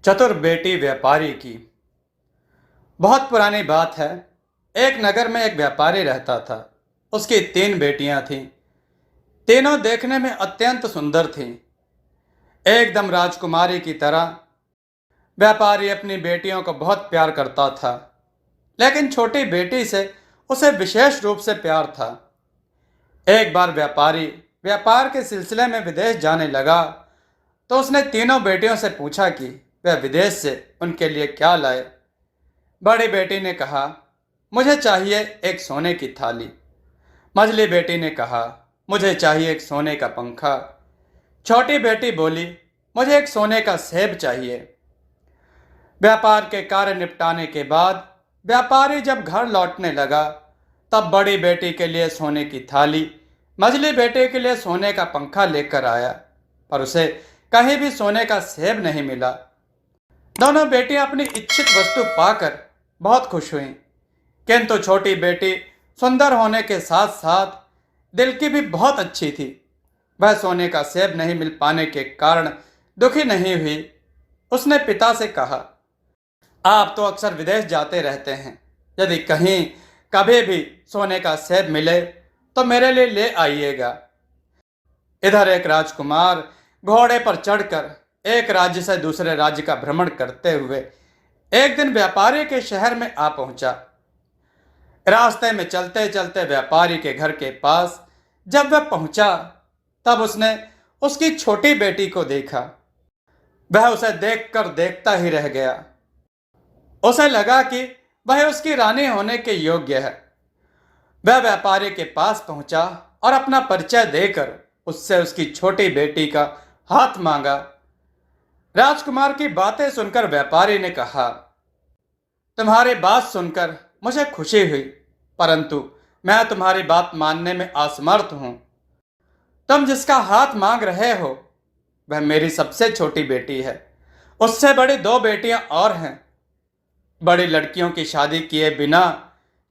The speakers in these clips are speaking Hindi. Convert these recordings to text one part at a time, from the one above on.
चतुर बेटी व्यापारी की। बहुत पुरानी बात है। एक नगर में एक व्यापारी रहता था। उसकी 3 बेटियां थीं। तीनों देखने में अत्यंत सुंदर थीं, एकदम राजकुमारी की तरह। व्यापारी अपनी बेटियों को बहुत प्यार करता था, लेकिन छोटी बेटी से उसे विशेष रूप से प्यार था। एक बार व्यापारी व्यापार के सिलसिले में विदेश जाने लगा, तो उसने तीनों बेटियों से पूछा कि वह विदेश से उनके लिए क्या लाए। बड़ी बेटी ने कहा, मुझे चाहिए एक सोने की थाली। मझली बेटी ने कहा, मुझे चाहिए एक सोने का पंखा। छोटी बेटी बोली, मुझे एक सोने का सेब चाहिए। व्यापार के कार्य निपटाने के बाद व्यापारी जब घर लौटने लगा, तब बड़ी बेटी के लिए सोने की थाली, मझली बेटे के लिए सोने का पंखा लेकर आया, पर उसे कहीं भी सोने का सेब नहीं मिला। दोनों बेटियां अपनी इच्छित वस्तु पाकर बहुत खुश हुईं, किंतु छोटी बेटी सुंदर होने के साथ साथ दिल की भी बहुत अच्छी थी। वह सोने का सेब नहीं मिल पाने के कारण दुखी नहीं हुई। उसने पिता से कहा, आप तो अक्सर विदेश जाते रहते हैं, यदि कहीं कभी भी सोने का सेब मिले तो मेरे लिए ले आइएगा। इधर एक राजकुमार घोड़े पर चढ़कर एक राज्य से दूसरे राज्य का भ्रमण करते हुए एक दिन व्यापारी के शहर में आ पहुंचा। रास्ते में चलते चलते व्यापारी के घर के पास जब वह पहुंचा, तब उसने उसकी छोटी बेटी को देखा। वह उसे देखकर देखता ही रह गया। उसे लगा कि वह उसकी रानी होने के योग्य है। वह व्यापारी के पास पहुंचा और अपना परिचय देकर उससे उसकी छोटी बेटी का हाथ मांगा। राजकुमार की बातें सुनकर व्यापारी ने कहा, तुम्हारी बात सुनकर मुझे खुशी हुई, परंतु मैं तुम्हारी बात मानने में असमर्थ हूं। तुम जिसका हाथ मांग रहे हो वह मेरी सबसे छोटी बेटी है। उससे बड़ी 2 बेटियां और हैं। बड़ी लड़कियों की शादी किए बिना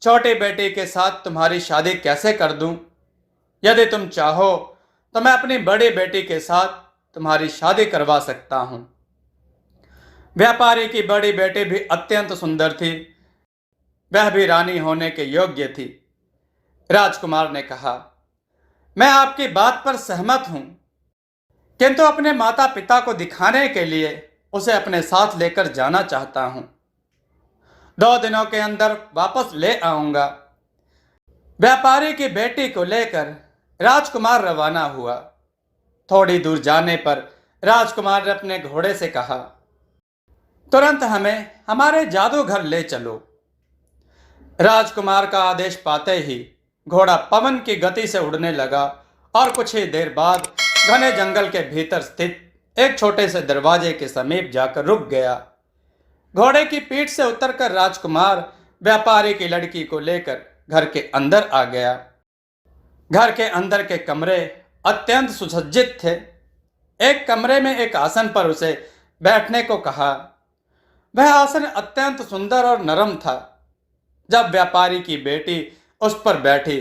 छोटी बेटी के साथ तुम्हारी शादी कैसे कर दूं? यदि तुम चाहो तो मैं अपनी बड़ी बेटी के साथ तुम्हारी शादी करवा सकता हूं। व्यापारी की बड़ी बेटी भी अत्यंत सुंदर थी। वह भी रानी होने के योग्य थी। राजकुमार ने कहा, मैं आपकी बात पर सहमत हूं, किंतु अपने माता पिता को दिखाने के लिए उसे अपने साथ लेकर जाना चाहता हूं। 2 दिनों के अंदर वापस ले आऊंगा। व्यापारी की बेटी को लेकर राजकुमार रवाना हुआ। थोड़ी दूर जाने पर राजकुमार ने अपने घोड़े से कहा, तुरंत हमें हमारे जादूघर ले चलो। राजकुमार का आदेश पाते ही घोड़ा पवन की गति से उड़ने लगा और कुछ ही देर बाद घने जंगल के भीतर स्थित एक छोटे से दरवाजे के समीप जाकर रुक गया। घोड़े की पीठ से उतरकर राजकुमार व्यापारी की लड़की को लेकर घर के अंदर आ गया। घर के अंदर के कमरे अत्यंत सुसज्जित थे। एक कमरे में एक आसन पर उसे बैठने को कहा। वह आसन अत्यंत सुंदर और नरम था। जब व्यापारी की बेटी उस पर बैठी,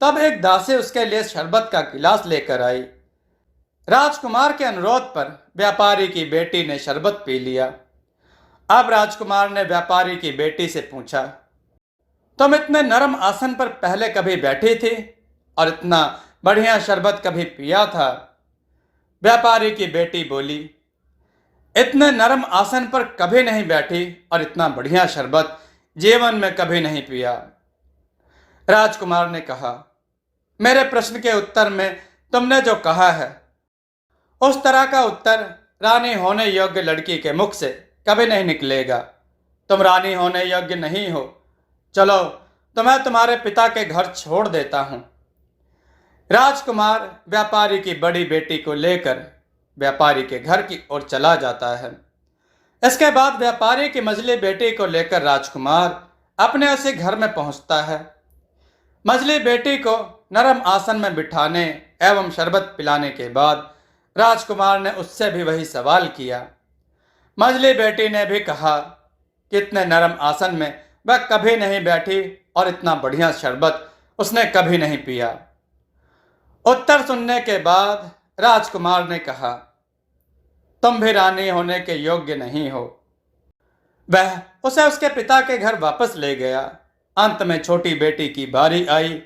तब एक दासी उसके लिए शरबत का गिलास लेकर आई। राजकुमार के अनुरोध पर व्यापारी की बेटी ने शरबत पी लिया। अब राजकुमार ने व्यापारी की बेटी से पूछा, तुम इतने नरम आसन पर पहले कभी बैठी थी और इतना बढ़िया शरबत कभी पिया था? व्यापारी की बेटी बोली, इतने नरम आसन पर कभी नहीं बैठी और इतना बढ़िया शरबत जीवन में कभी नहीं पिया। राजकुमार ने कहा, मेरे प्रश्न के उत्तर में तुमने जो कहा है, उस तरह का उत्तर रानी होने योग्य लड़की के मुख से कभी नहीं निकलेगा। तुम रानी होने योग्य नहीं हो। चलो, तो मैं तुम्हारे पिता के घर छोड़ देता हूं। राजकुमार व्यापारी की बड़ी बेटी को लेकर व्यापारी के घर की ओर चला जाता है। इसके बाद व्यापारी की मझली बेटी को लेकर राजकुमार अपने उसी घर में पहुंचता है। मझली बेटी को नरम आसन में बिठाने एवं शरबत पिलाने के बाद राजकुमार ने उससे भी वही सवाल किया। मझली बेटी ने भी कहा कि इतने नरम आसन में वह कभी नहीं बैठी और इतना बढ़िया शरबत उसने कभी नहीं पिया। उत्तर सुनने के बाद राजकुमार ने कहा, तुम भी रानी होने के योग्य नहीं हो। वह उसे उसके पिता के घर वापस ले गया। अंत में छोटी बेटी की बारी आई।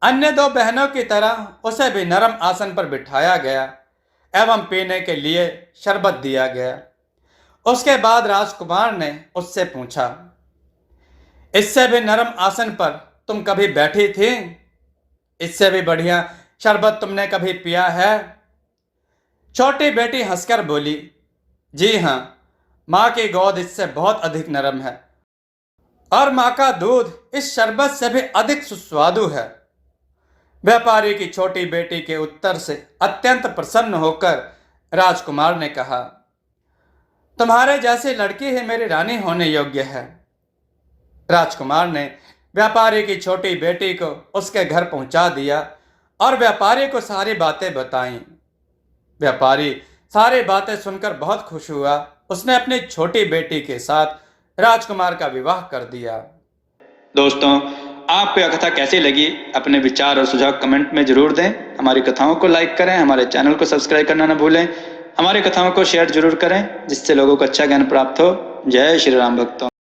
अन्य दो बहनों की तरह उसे भी नरम आसन पर बिठाया गया एवं पीने के लिए शरबत दिया गया। उसके बाद राजकुमार ने उससे पूछा, इससे भी नरम आसन पर तुम कभी बैठी थी? इससे भी बढ़िया शरबत तुमने कभी पिया है? छोटी बेटी हंसकर बोली, जी हाँ, माँ की गोद इससे बहुत अधिक नरम है और माँ का दूध इस शरबत से भी अधिक सुस्वादु है। व्यापारी की छोटी बेटी के उत्तर से अत्यंत प्रसन्न होकर राजकुमार ने कहा, तुम्हारे जैसी लड़की ही मेरी रानी होने योग्य है। राजकुमार ने व्यापारी की छोटी बेटी को उसके घर पहुंचा दिया और व्यापारी को सारी बातें बताईं। व्यापारी सारी बातें सुनकर बहुत खुश हुआ। उसने अपनी छोटी बेटी के साथ राजकुमार का विवाह कर दिया। दोस्तों, आपको यह कथा कैसी लगी? अपने विचार और सुझाव कमेंट में जरूर दें। हमारी कथाओं को लाइक करें, हमारे चैनल को सब्सक्राइब करना न भूलें। हमारी कथाओं को शेयर जरूर करें जिससे लोगों को अच्छा ज्ञान प्राप्त हो। जय श्री राम भक्तों।